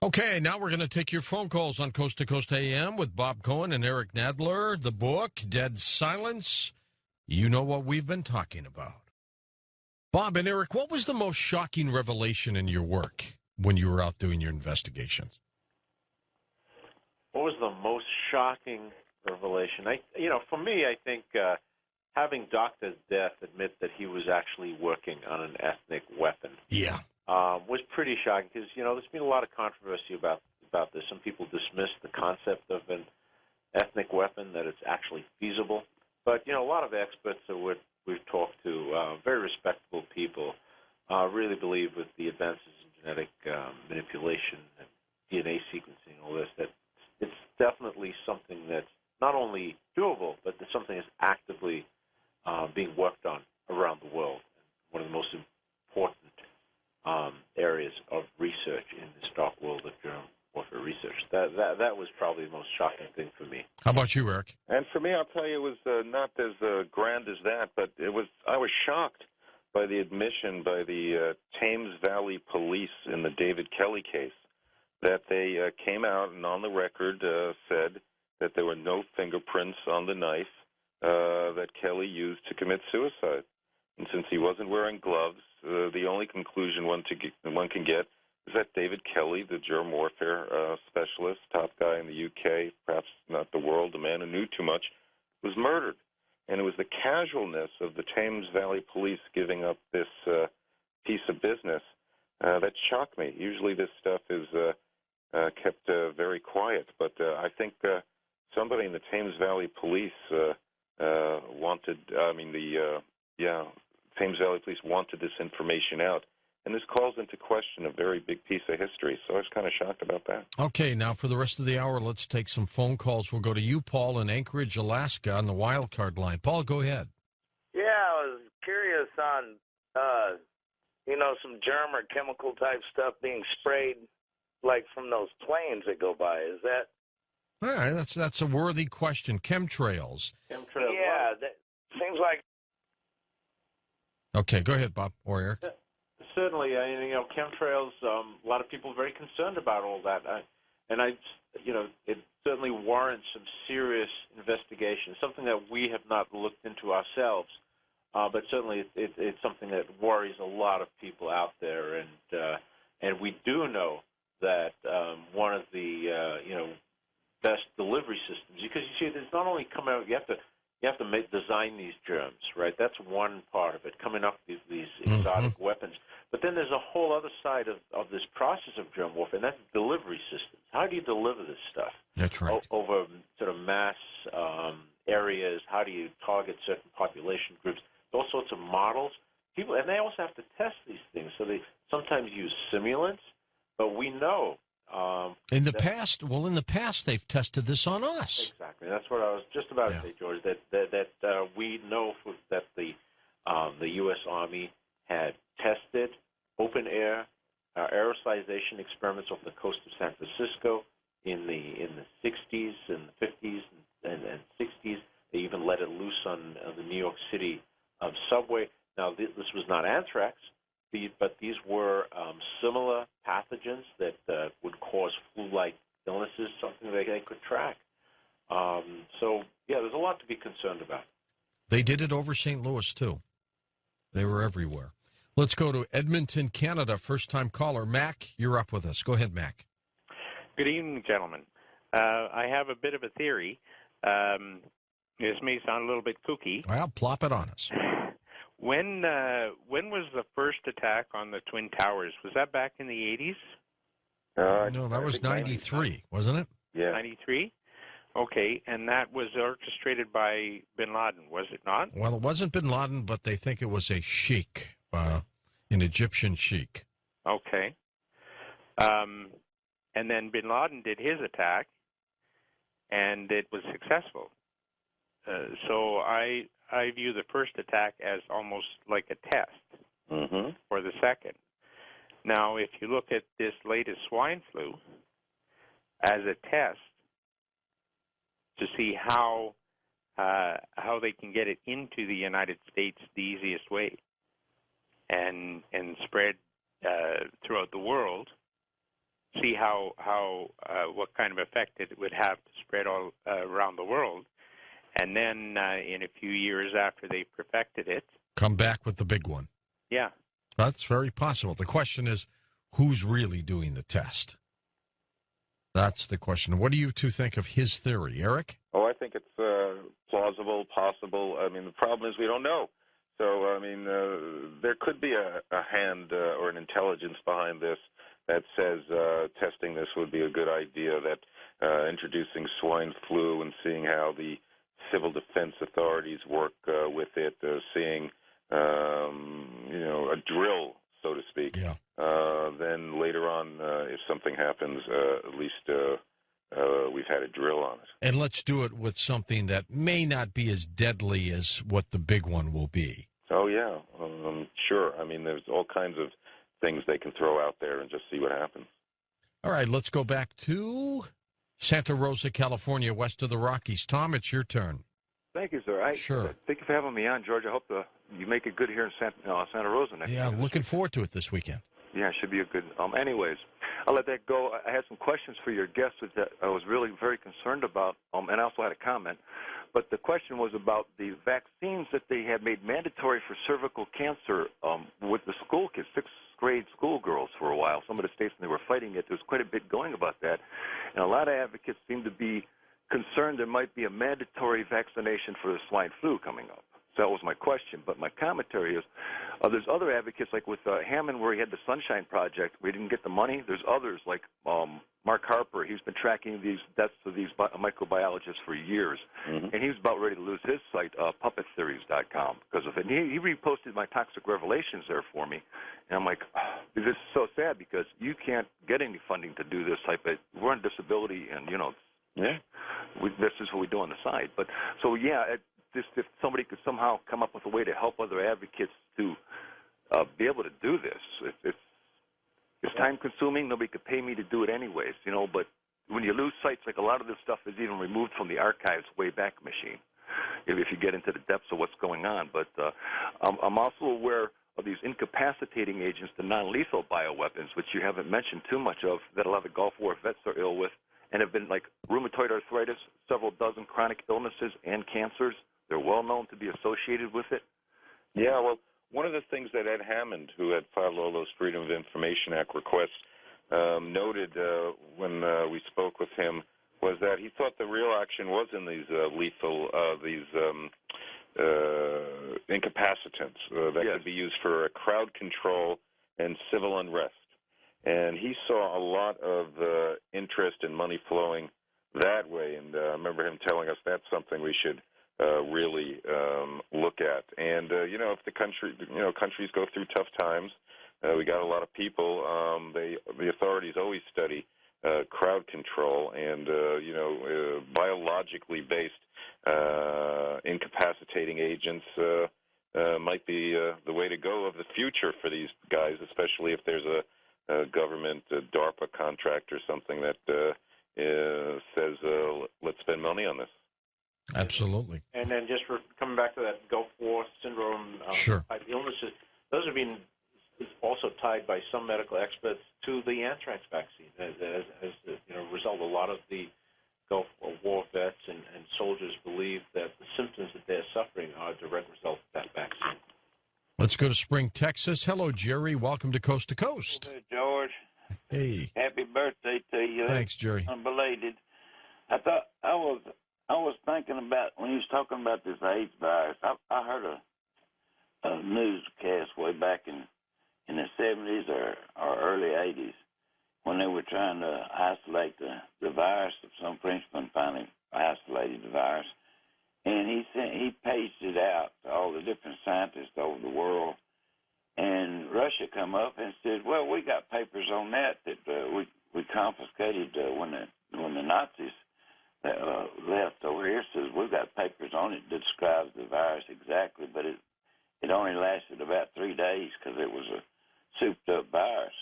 Okay, now we're going to take your phone calls on Coast to Coast AM with Bob Cohen and Eric Nadler. The book, Dead Silence. You know what we've been talking about. Bob and Eric, what was the most shocking revelation in your work when you were out doing your investigations? What was the most shocking revelation? For me, I think having Dr. Death admit that he was actually working on an ethnic weapon. Yeah. Was pretty shocking because, there's been a lot of controversy about this. Some people dismiss the concept of an ethnic weapon, that it's actually feasible. But, a lot of experts that we've talked to, very respectable people, really believe with the advances in genetic manipulation and DNA sequencing and all this, that it's definitely something that's not only doable, but it's something that's actively being worked on around the world. One of the most important areas of research in this dark world of germ warfare research. That was probably the most shocking thing for me. How about you, Eric? And for me, I'll tell you, it was not as grand as that, but I was shocked by the admission by the Thames Valley Police in the David Kelly case that they came out and on the record said that there were no fingerprints on the knife that Kelly used to commit suicide. And since he wasn't wearing gloves, the only conclusion one can get is that David Kelly, the germ warfare specialist, top guy in the UK, perhaps not the world, a man who knew too much, was murdered. And it was the casualness of the Thames Valley Police giving up this piece of business that shocked me. Usually this stuff is kept very quiet, but I think somebody in the Thames Valley Police Thames Valley Police wanted this information out. And this calls into question a very big piece of history, so I was kind of shocked about that. Okay, now for the rest of the hour, let's take some phone calls. We'll go to you, Paul, in Anchorage, Alaska, on the wild card line. Paul, go ahead. Yeah, I was curious on, some germ or chemical type stuff being sprayed, like from those planes that go by. Is that? All right, that's a worthy question. Chemtrails. Yeah, that seems like. Okay, go ahead, Bob or Eric. Certainly, chemtrails. A lot of people are very concerned about all that, it certainly warrants some serious investigation. Something that we have not looked into ourselves, but certainly it's something that worries a lot of people out there. And we do know that one of the best delivery systems, because you see, it's not only coming out. You have to design these germs, right? That's one part of it, coming up with these exotic weapons. But then there's a whole other side of this process of germ warfare, and that's delivery systems. How do you deliver this stuff? That's right. Over sort of mass areas. How do you target certain population groups? All sorts of models. And they also have to test these things. So they sometimes use simulants, but we know. In the past, they've tested this on us. Exactly. That's what I was just about to say, George. That we know that the U.S. Army had tested open air aerosolization experiments off the coast of San Francisco in the 60s and the 50s and 60s. They even let it loose on the New York City subway. Now, this was not anthrax, but these were similar pathogens that would cause flu-like illnesses, something that they could track. There's a lot to be concerned about. They did it over St. Louis, too. They were everywhere. Let's go to Edmonton, Canada. First-time caller. Mac, you're up with us. Go ahead, Mac. Good evening, gentlemen. I have a bit of a theory. This may sound a little bit kooky. Well, plop it on us. When was the first attack on the Twin Towers? Was that back in the 80s? No, that was 93, wasn't it? Yeah. 93? Okay, and that was orchestrated by bin Laden, was it not? Well, it wasn't bin Laden, but they think it was a sheik, an Egyptian sheik. Okay. And then bin Laden did his attack, and it was successful. So I view the first attack as almost like a test for the second. Now, if you look at this latest swine flu as a test to see how they can get it into the United States the easiest way and spread throughout the world see what kind of effect it would have to spread all around the world. And then in a few years after they perfected it, come back with the big one. Yeah. That's very possible. The question is, who's really doing the test? That's the question. What do you two think of his theory, Eric? Oh, I think it's plausible, possible. I mean, the problem is we don't know. So, I mean, there could be a hand or an intelligence behind this that says testing this would be a good idea, that introducing swine flu and seeing how the civil defense authorities work with it, seeing, a drill, so to speak. Yeah. Then later on, if something happens, at least we've had a drill on it. And let's do it with something that may not be as deadly as what the big one will be. Oh, yeah. Sure. I mean, there's all kinds of things they can throw out there and just see what happens. All right, let's go back to Santa Rosa, California, west of the Rockies. Tom, it's your turn. Thank you, sir. Sure. Thank you for having me on, George. I hope you make it good here in Santa Rosa next week. Yeah, looking forward to it this weekend. Yeah, it should be a good. Anyways, I'll let that go. I had some questions for your guests that I was really very concerned about, and I also had a comment. But the question was about the vaccines that they had made mandatory for cervical cancer with the school kids, sixth grade schoolgirls for a while. Some of the states, when they were fighting it, there was quite a bit going about that. And a lot of advocates seem to be concerned there might be a mandatory vaccination for the swine flu coming up. So that was my question. But my commentary is there's other advocates, like with Hammond, where he had the Sunshine Project, we didn't get the money. There's others, like Mark Harper. He's been tracking these deaths of these microbiologists for years. Mm-hmm. And he was about ready to lose his site, puppettheories.com, because of it. And he reposted my toxic revelations there for me. And I'm like, this is so sad because you can't get any funding to do this type of – we're on disability and, yeah, this is what we do on the side. But so, yeah, if somebody could somehow come up with a way to help other advocates to be able to do this, it's time-consuming. Nobody could pay me to do it anyways, But when you lose sites, like a lot of this stuff is even removed from the archives way back machine, if you get into the depths of what's going on. But I'm also aware of these incapacitating agents, the non-lethal bioweapons, which you haven't mentioned too much of, that a lot of Gulf War vets are ill with, and have been like rheumatoid arthritis, several dozen chronic illnesses, and cancers. They're well known to be associated with it. Yeah, well, one of the things that Ed Hammond, who had filed all those Freedom of Information Act requests, noted when we spoke with him was that he thought the real action was in these lethal, incapacitants that Yes. could be used for crowd control and civil unrest. And he saw a lot of interest and money flowing that way. And I remember him telling us that's something we should really look at. And, if the countries go through tough times, we got a lot of people, the authorities always study crowd control and, biologically based incapacitating agents might be the way to go of the future for these guys, especially if there's a government DARPA contract or something that says let's spend money on this. Absolutely. And then just for coming back to that Gulf War syndrome Sure. type illnesses, those have been also tied by some medical experts to the anthrax vaccine as a result. A lot of the Gulf War vets and soldiers believe that the symptoms that they're suffering are a direct result of that vaccine. Let's go to Spring, Texas. Hello, Jerry. Welcome to Coast to Coast. Hello, George. Hey. Happy birthday to you. Thanks, Jerry. Unbelated. I thought I was thinking about when he was talking about this AIDS virus. I heard a newscast way back in the 70s or early 80s when they were trying to isolate the virus. Some Frenchman finally isolated the virus. And he paged it out to all the different scientists over the world. And Russia come up and said, well, we got papers on that we confiscated when the Nazis left over here. Says we've got papers on it that describes the virus exactly, but it only lasted about 3 days because it was a souped-up virus.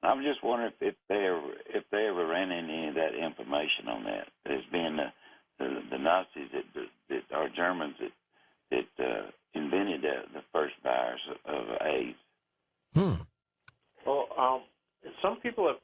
And I'm just wondering if they ever ran into any of that information on that as being the Nazis that are Germans that invented the first virus of AIDS. Well, some people have